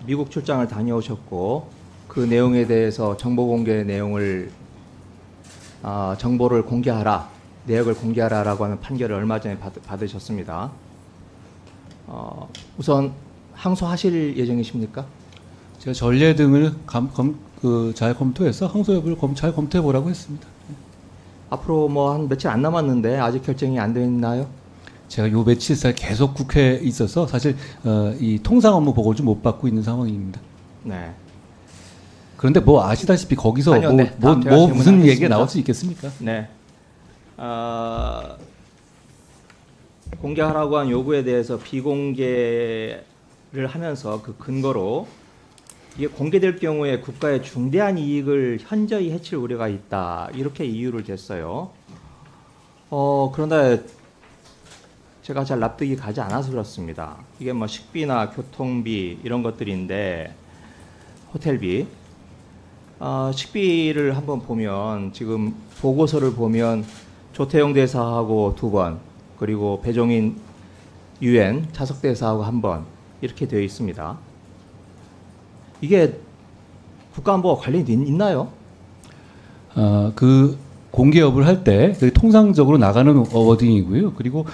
미국 출장을 다녀오셨고 그 내용에 대해서 정보 공개 내용을 정보를 공개하라, 내역을 공개하라라고 하는 판결을 얼마 전에 받으셨습니다. 우선 항소하실 예정이십니까? 제가 전례 등을 잘 검토해서 항소 여부를 잘 검토해 보라고 했습니다. 앞으로 뭐 한 며칠 안 남았는데 아직 결정이 안 됐나요? 제가 요 며칠 사이 계속 국회에 있어서 사실 이 통상 업무 보고를 좀 못 받고 있는 상황입니다. 네. 그런데 뭐 아시다시피 거기서 아니요, 네. 다음 제가 무슨 질문하겠습니다. 얘기가 나올 수 있겠습니까? 네. 공개하라고 한 요구에 대해서 비공개를 하면서 그 근거로 이게 공개될 경우에 국가의 중대한 이익을 현저히 해칠 우려가 있다, 이렇게 이유를 댔어요. 그런데 제가 잘 납득이 가지 않아서 그렇습니다. 이게 뭐 식비나 교통비 이런 것들인데, 호텔비, 식비를 한번 보면 지금 보고서를 보면 조태용 대사하고 2번, 그리고 배종인 유엔 차석 대사하고 1번 이렇게 되어 있습니다. 이게 국가안보와 관련이 있나요? 그 공개 여부를 할 때 통상적으로 나가는 워딩이고요. 그리고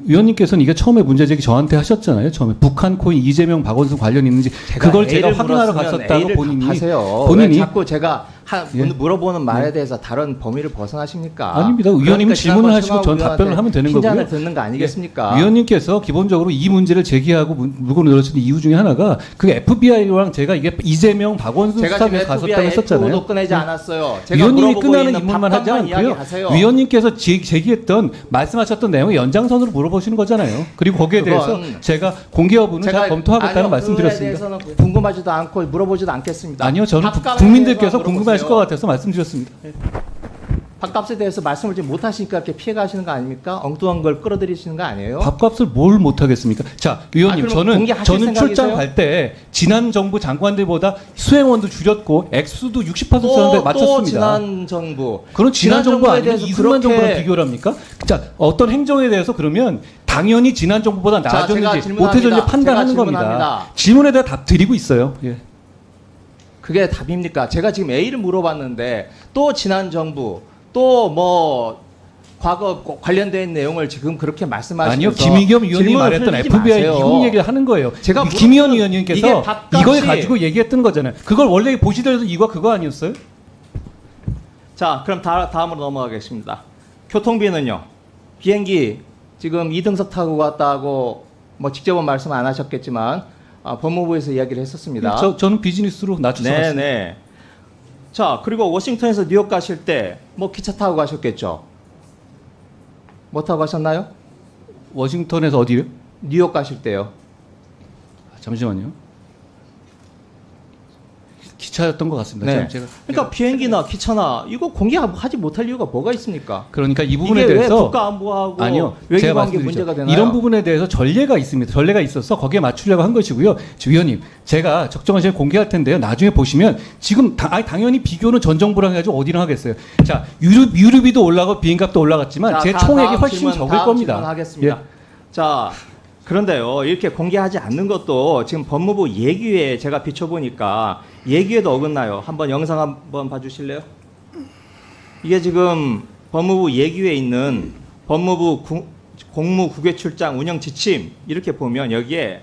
위원님께서는 이게 처음에 문제제기 저한테 하셨잖아요. 처음에 북한 코인 이재명 박원순 관련이 있는지 그걸 제가 확인하러 갔었다고 본인이 왜 자꾸 제가 예? 물어보는 말에 대해서 다른 범위를 벗어나십니까? 아닙니다. 의원님은 질문을 하시고 전 답변을 하면 되는 거고요. 핀잔을 듣는 거 아니겠습니까? 예. 위원님께서 기본적으로 이 문제를 제기하고 물건을 늘어뜨린 이유 중에 하나가 그 FBI랑 제가 이게 이재명 박원순 수사에 갔었다고 했었잖아요. 도 꺼내지 않았어요. 제가 위원님이 물어보고 끝나는 있는 인물만 하지 답답한 않고요. 이야기하세요. 위원님께서 제기했던 말씀하셨던 내용의 연장선으로 물어보시는 거잖아요. 그리고 거기에 대해서 제가 공개 여부는 잘 검토하겠다는 말씀드렸습니다. 그거에 대해서는 궁금하지도 않고 물어보지도 않겠습니다. 아니요, 저는 밥값에 국민들께서 대해서 궁금하실 물어보세요. 것 같아서 말씀드렸습니다. 밥값에 대해서 말씀을 좀 못하시니까 이렇게 피해가시는 거 아닙니까? 엉뚱한 걸 끌어들이시는 거 아니에요? 밥값을 뭘 못하겠습니까? 자, 위원님, 그럼 공개하실 저는 생각이세요? 출장 갈 때 지난 정부 장관들보다 수행원도 줄였고 액수도 60% 또 맞췄습니다. 지난 정부. 그런 지난 정부 정부에 아니면 대해서 이승만 그렇게- 정부랑 비교를 합니까? 자, 어떤 행정에 대해서 그러면 당연히 지난 정부보다 제가 나아졌는지 질문합니다. 못해졌는지 판단하는 제가 겁니다. 질문합니다. 질문에 대해 답 드리고 있어요. 예. 그게 답입니까? 제가 지금 A를 물어봤는데 또 지난 정부 또 뭐 과거 관련된 내용을 지금 그렇게 말씀하시면서 아니요, 김의겸 의원이 질문을 말했던 흘리지 FBI 마세요. 미국 얘기를 하는 거예요. 제가 김의겸 물어보는 의원님께서 이게 밥값이- 이걸 가지고 얘기했던 거잖아요. 그걸 원래 보시더라도 이거 그거 아니었어요? 자, 그럼 다음으로 넘어가겠습니다. 교통비는요. 비행기 지금 2등석 타고 갔다고 뭐 직접은 말씀 안 하셨겠지만 법무부에서 이야기를 했었습니다. 저는 비즈니스로 낮춰서 갔습니다. 네네. 자, 그리고 워싱턴에서 뉴욕 가실 때 뭐 기차 타고 가셨겠죠? 뭐 타고 가셨나요? 워싱턴에서 어디요? 뉴욕 가실 때요. 잠시만요. 기차였던 것 같습니다. 네. 제가 그러니까 비행기나 기차나 이거 공개하지 못할 이유가 뭐가 있습니까? 그러니까 이 부분에 이게 왜 대해서 국가안보하고 아니요, 제가 외교관계 말씀드리죠. 문제가 되나요? 이런 부분에 대해서 전례가 있습니다. 전례가 있어서 거기에 맞추려고 한 것이고요. 위원님, 제가 적정한 시간에 공개할 텐데요. 나중에 보시면 지금 당연히 비교는 전 정부랑 해가지고 어디랑 하겠어요. 자, 유류비도 올라가고 비행값도 올라갔지만 자, 제 총액이 다음 훨씬 질문, 적을 다음 겁니다. 질문하겠습니다. 예. 자, 그런데요, 이렇게 공개하지 않는 것도 지금 법무부 예규에 제가 비춰보니까 예규에도 어긋나요. 한번 영상 한번 봐주실래요? 이게 지금 법무부 예규에 있는 법무부 공무 국외 출장 운영 지침 이렇게 보면 여기에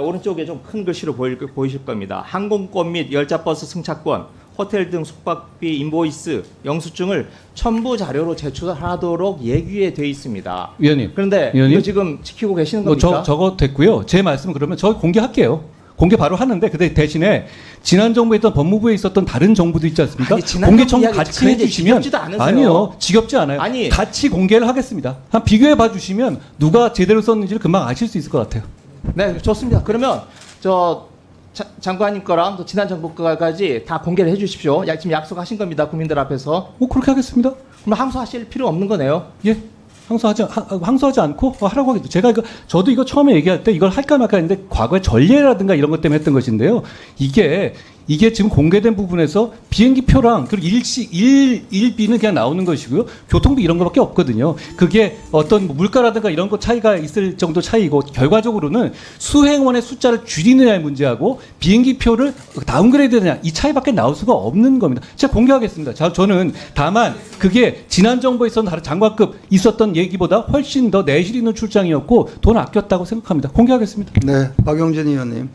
오른쪽에 좀 큰 글씨로 보이실 겁니다. 항공권 및 열차버스 승차권, 호텔 등 숙박비 인보이스, 영수증을 첨부 자료로 제출하도록 예규에 돼 있습니다. 위원님. 그런데 위원님? 이거 지금 지키고 계시는 뭐 겁니까? 저거 됐고요. 제 말씀은 그러면 저 공개할게요. 공개 바로 하는데 근데 대신에 지난 정부에 있던 법무부에 있었던 다른 정부도 있지 않습니까? 아니, 지난 공개 정부 청구 이야기 같이 그게 이제 해주시면 지겹지도 않으세요? 아니요, 지겹지 않아요. 아니. 같이 공개를 하겠습니다. 한 비교해 봐주시면 누가 제대로 썼는지를 금방 아실 수 있을 것 같아요. 네, 좋습니다. 그러면 저 장관님 거랑 또 지난 정부 거까지 다 공개를 해주십시오. 지금 약속하신 겁니다. 국민들 앞에서. 뭐 그렇게 하겠습니다. 그럼 항소하실 필요 없는 거네요. 예. 항소하지 않고 하라고 하겠죠. 제가 저도 이거 처음에 얘기할 때 이걸 할까 말까 했는데 과거의 전례라든가 이런 것 때문에 했던 것인데요. 이게 이게 지금 공개된 부분에서 비행기표랑 그리고 일비는 그냥 나오는 것이고요. 교통비 이런 거밖에 없거든요. 그게 어떤 뭐 물가라든가 이런 거 차이가 있을 정도 차이고 결과적으로는 수행원의 숫자를 줄이느냐의 문제하고 비행기표를 다운그레이드 되느냐 이 차이밖에 나올 수가 없는 겁니다. 제가 공개하겠습니다. 저는 다만 그게 지난 정부에 있었던 다른 장관급 있었던 얘기보다 훨씬 더 내실 있는 출장이었고 돈 아꼈다고 생각합니다. 공개하겠습니다. 네, 박용진 의원님.